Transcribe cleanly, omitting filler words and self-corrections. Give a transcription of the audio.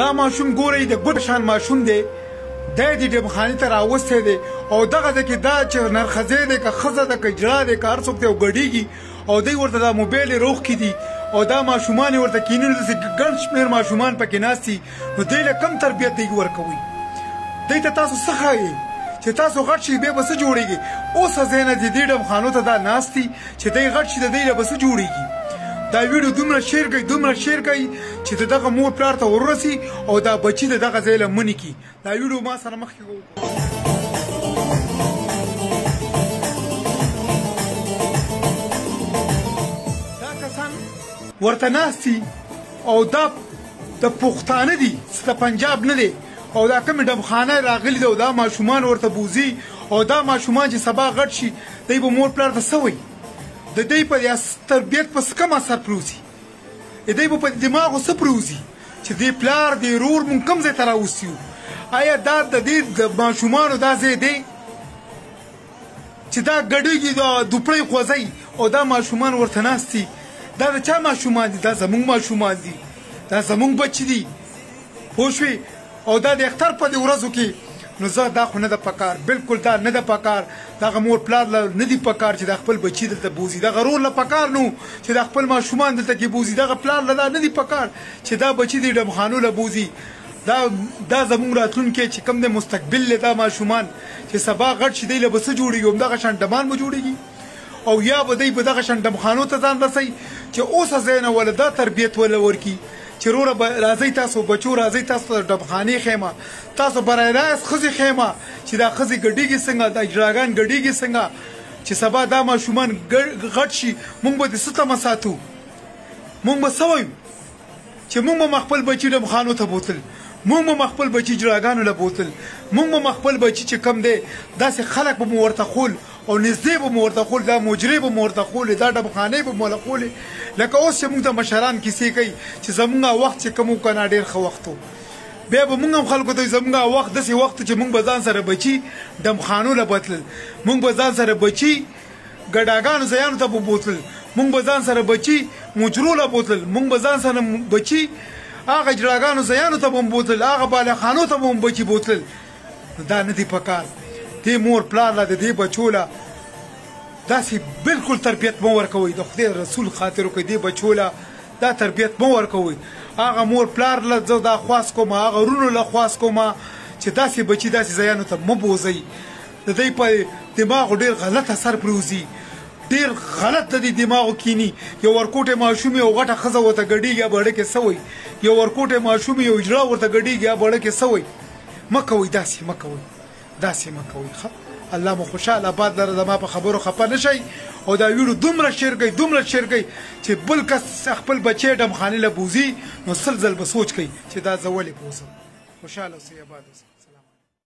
دا ماشوم ګورئ د ګوډ شان ماشوم دی دی دې ډبخانې ته راوستی دی او دغه ده کې دا چې نرښځی دی که ښځه ده که اجرا دی که هر څوک دی او ګډېږي او دی ورته دا موبایل یې روغکې دي او دا ماشومان یې ورته کیني داسې ګڼ شمېر ماشومان پکې ناست دي نو دی له کم تربیت دی ورکوئ دی ته تاسو څه ښایئ چې تاسو غټ شئ بیا به څه جوړېږي اوس ځای نه د دې ډبخانو ته دا ناست دي چې دی غټ شي د دی له به څه جوړېږي دا ویډیو دومره شیر کوي چې د دغه مور پلار ته وررسي او دا بچي د دغه ځای له منې کړي دا ویډیو ما سره مخکې دا کسان ورته ناست دي او دا د پښتانه دي د پنجاب نه دی او دا کومې ډبخانه راغلي ده او دا ماشومان ورته بوځي او دا ماشومان چې سبا غټ شي دی به مور پلار ته څه وایي د دی په تربیت په څه کم اثر پروزي د دی به په دماغو څه پروزي چې دی پلار دی رور مونږ کوم ځای ته راوستي یو آیا دا د دې د ماشومانو دا ځای دی چې دا ګډېږي دا دوپړی خوځوي او دا ماشومان ورته ناست دي دا د چا ماشومان دي دا زمونږ ماشومان دي دا زمونږ بچي دي پوه شوې او دا د اختر په دې ورځو کې نو زه دا خو نه ده پکار بلکل دا نه ده پکار دغه مور پلار له نه دي پکار چې د خپل بچي دلته بوځي دغه رور له پکار نو چې د خپل ماشومان دلته کې بوځي دغه پلار له دا نه دي پکار چې دا بچي د ډبخانو له بوځي دا زموږ راتلونکی چې کوم دی مستقبل دی دا ماشومان چې سبا غټ شي دی له به څه جوړېږي همدغه شان ډمان به جوړېږي او یا به دی په دغه شان ډبخانو ته ځان رسوي چې اوسه ځای نه وله دا تربیت وله ورکړي چې وروره راځئ تاسو بچو راځئ تاسو ته ډبخانې ښیمه تاسو برای راست ښځې ښیمه چې دا ښځې ګډېږي څنګه دا اجراګان ګډېږي څنګه چې سبا دا ماشومان غټ شي مونږ به د څه تمه ساتو مونږ به څه وایو چې مونږ به خپل بچي ډبخانو ته بوتل مونږ به خپل بچي اجراګانو له بوتل مونږ به خپل بچي چې کم دی داسې خلک به مو ورته خول او نږدې به مو ورته خول دا مجرې به مو ورته خولې دا ډبخانې به مو له خولې لکه اوس چې مونږ ته مشران کیسې کوي چې زمونږ وخت چې کوم که نه ډېر ښه وخت و بیا به مونږ هم خلکو ته زمونږ وخت داسې وخت چې مونږ به ځان سره بچي ډبخانو له بتلل مونږ به ځان سره بچي ګډاګانو ځایانو ته به بوتلل مونږ به ځان سره بچي مجرو له بوتلل مونږ به ځان سره بچي هغه اجراګانو ځایانو ته به هم بوتلل هغه بالخانو ته به هم بچي بوتلل دا نه دي پکار دې مور پلار له د دې بچو له داسې بلکل تربیت مه ورکوئ د خدای رسول خاطر وکړئ دې بچو له دا تربیت مه ورکوئ هغه مور پلار له زه دا خواست کوم هغه ورونو له خواست کوم چې داسې بچي داسې ځایانو ته مه بوځئ د دوی په دماغو ډېر غلط اثر پرېوځي ډېر غلط د دې دماغو کینی یو ورکوټی ماشوم یو غټه ښځه ورته ګډېږي بړه کې څه وایي یو ورکوټی ماشوم یو اجرا ورته ګډېږي بړه کې څه وایي مه کوئ داسې مه کوئ داسې مه کوئ ښه الله مو خوشحاله آباد لره زما په خبرو خفه نه شئ او دا ویډیو دومره شیر کوئ چې بل کس خپل بچی ډبخانې له بوځي نو سل ځل به سوچ کوئ چې دا زه ولې پوسم خوشحاله اوسئ آباد اوسئ